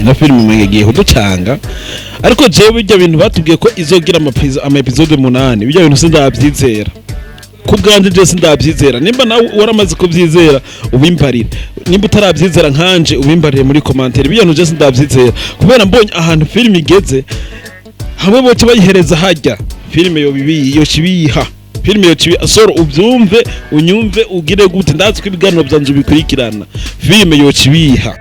ino filime mwengiye kuducanga ariko jewe bijya bintu batubwiye ko izogira ama episode 8 bijya bintu sindabyizera kubwanje je sindabyizera nimba nawe waramaze kubyizera ubimparire nimba utarabyizera nkanje ubimparire muri commentaire bijya je sindabyizera kubera mbonye ahantu filime igeze hamwe boce bayihereza hajya filime yo bibi yo kibiha filime yo kibi asoro ubyumve unyumve ugire gute ndazi ko ibiganiro byanje bikurikirana filime yo kibiha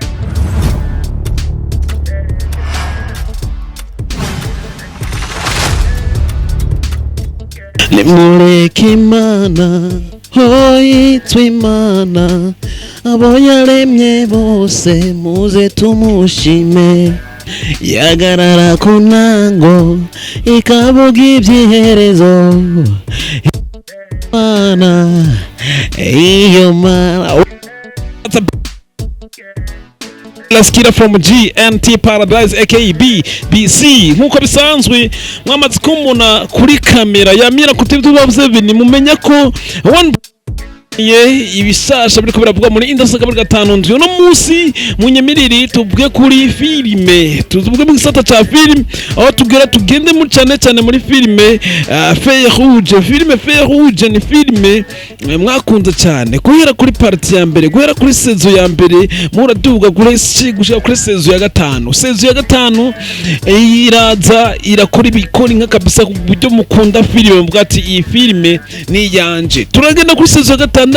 nimureke imana hoyitwa imana abo yaremye bose muze tumushime yagarara ku ntango ikavuga iby'iherezo imana iyo mana Laskira from GNT Paradise aka BC nkuko bisanzwe mwamaze kumuna kuri kamera ya Mira kutivitu 7 mumenya ko ibishasha biriko biravuga muri industry kabiri gatanu ndyo no musi munyemiriri tuvuge kuri filime tuvuge mu gisata ca film aho tugende mu cyane muri filime FEU ROUGE. Filime FEU ROUGE ni filime mwakunze cyane guhera kuri parti ya mbere guhera kuri saison ya mbere muraduga gushika kuri saison ya gatanu. Saison ya gatanu iraza irakora ibikora nka kabisa ku buryo mukunda filime mvuga ati iyi filime ni yanje. Turagenda kuri saison ya gatandatu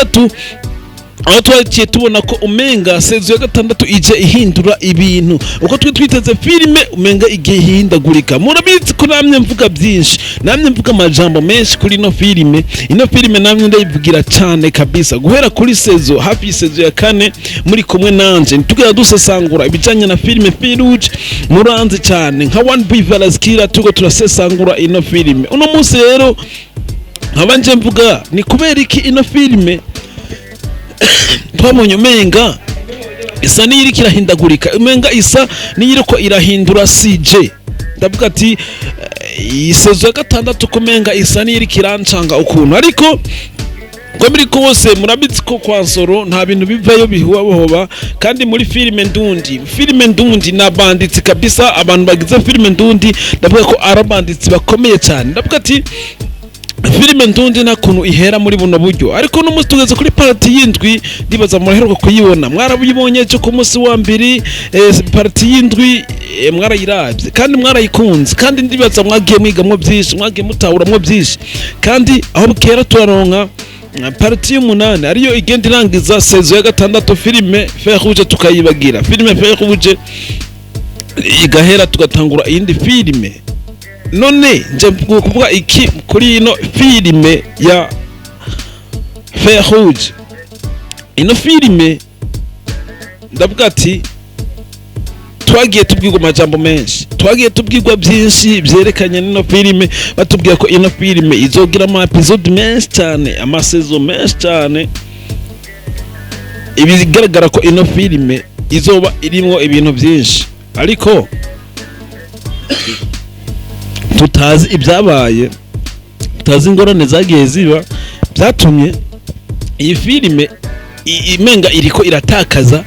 aho twaciye tubona ko umenga saison ya gatandatu ije ihindura ibintu uko twiteze filime umenga igihe ihindagurika. Murabizi ko namye mvuga byinshi namye mvuga amajambo menshi kuri ino filime namye ndayivugira cyane kabisa guhera kuri saison hafi saison ya 4 muri kumwe nanje tugira dusesangura ibijanye na filime FEU ROUGE muranze cyane nka one Laskira tugo turasesangura ino filime. Uno munsi rero abanje mvuga ni kubera iki ino filime twabonye umenga isa n'iri kirahindagurika umenga isa n'iri ko irahindura CJ ndavuga ati isezo ya gatandatu kumenga isa n'iri kirancanga ukuntu ariko ko muri kose murabitse ko kwa nsoro nta bintu bivayo bihuba kandi muri filime ndundi nabanditse kabisa abantu bagize filime ndundi ndavuga ko arabanditse bakomeye cyane ndavuga ati filime ndundi nakuntu ihera muri buno buryo ariko no mustugeze kuri parti y'indwi ndibaza muraheruka kuyibona mwarabibonye cyo ku munsi wa mbere parti y'indwi mwarayirabye kandi mwarayikunze kandi ndibaza mwagiye mwigamwo byinshi mwagiye mutahuramwo byinshi kandi aho bukera turaronka parti y'umunani ariyo igenda irangiza saison ya gatandatu filime FEU ROUGE tukayibagira filime FEU ROUGE igahera tugatangura iyindi filime. None nje kuvuga iki kuri ino filime ya FEU ROUGE. Ino filime ndavuga ati twagiye tubwirwa amajambo menshi twagiye tubwirwa byinshi byerekanye n'ino filime batubwiye ko ino filime izogira ama episode menshi cyane ama saison menshi cyane ibigaragara ko ino filime izoba irimo ibintu byinshi ariko tutazi ibyabaye tutazi ingorane zagiye ziba byatumye iyi filime imenga iriko iratakaza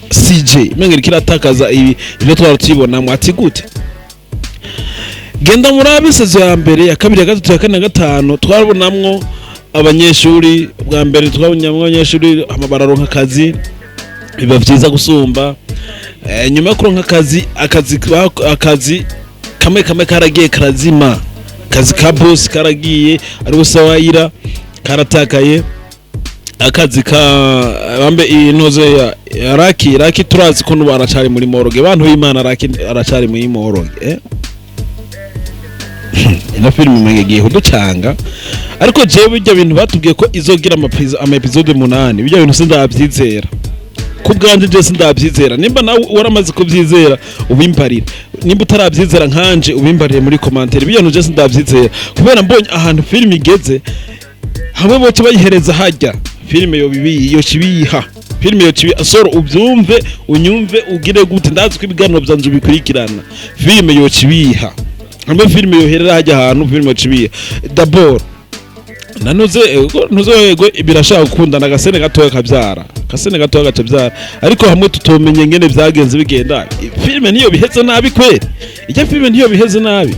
CJ imenga iriko iratakaza ibyo twari tubona mwati gute genda murabe saison ya mbere ya kabiri ya gatatu ya kane ya gatanu twabonamwo abanyeshuri bwa mbere twabonyamwo abanyeshuri amabararonka akazi biba byiza gusumba nyuma yo kuronka akazi kamwe karagiye karazima akazi ka boss karagiye ari usawayira karatakaye akazi ka bambe intoze ya Raki turazi ko nuba aracari muri moroge bantu b'Imana Raki aracari muri moroge ino filime mwengiye kuducanga ariko jewe bijya bintu batubwiye ko izogira ama episode 8 bijya bintu sindabyizera kubwanje je sindabyizera nimba nawe waramaze kubyizera ubimparira nimba utarabyizera nkanje ubimbarire muri commentaire biyantu je sindabyizera kubera mbonye ahantu film igeze hamwe boce bayihereza hajya filime yo bibi yo kibiha filime yo kibi asoro ubyumve unyumve ugire gute ndazi ko ibiganiro byanje bikurikirana filime yo kibiha hamwe filime yo herera hajya ahantu filime yo kibiha d'abord nanoze yego birashaka gukundana agasene gatoya kabyara kasene gatoya gatabyara ariko hamwe tutomenye ngene byagenze bigenda filime niyo biheze nabi kweri ijya filime niyo biheze nabi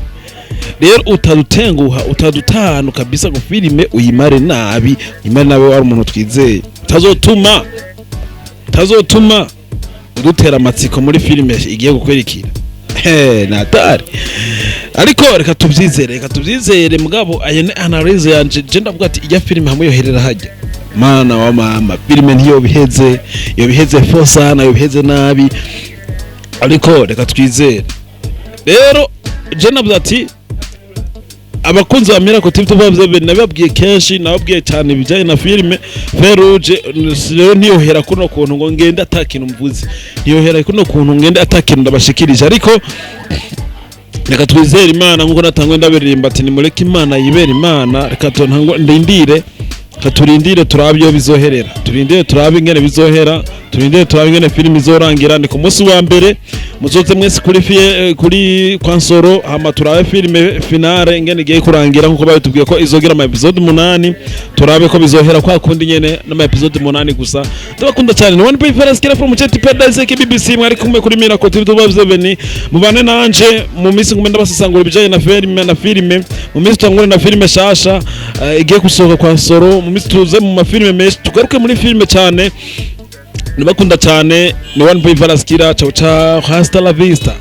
rero utadutenguha utadutanu kabisa ku filime uyimare nabi wari umuntu twizeye tazotuma udutera amatsiko muri filime igiye gukwerikira natari ariko reka tubyizere mugabo ayene analyze yanje je ndavuga ati ijya filime hamwe yoherera hajya mana wa mama filime niyo biheze fosana yo biheze nabi ariko reka twizere rero je navuga ati abakunzi ba Miracle TV tubavye nababwiye kenshi nababwiye cyane bijanye na filime FEU ROUGE rero ntiyohera kuno kuntu ngo ngende atakintu mvuze ntiyohera kuno kuntu ngende atakintu ndabashikirije ariko reka twizere Imana nkuko natangwe ndabiririmba ati nimureke Imana yibera Imana reka tontango ndindire turindire turabiyo bizoherera turindire turabe ingene bizohera turindire turabe ingene film izorangira ni ku munsi wa mbere muzoze mwese kuri kwa nsoro hama turabe film finale ingene igiye kurangira nkuko babitubwiye ko izogira ama episode 8 turabe ko bizohera kwa kundi nyene n'ama episode 8 gusa ndabakunda cyane ni one boy first kira from chat paradise BBC mwari kumwe kuri Miracle TV tubavye mubane nanje mu minsi ngumwe ndabasasangura bijanye na filime mu minsi tangure na filime shasha igiye gusohoka kwa nsoro mu minsi tuze mu mafilime menshi tugaruke muri filime cyane nibakunda cyane ni one boy first kira ciao hasta la vista.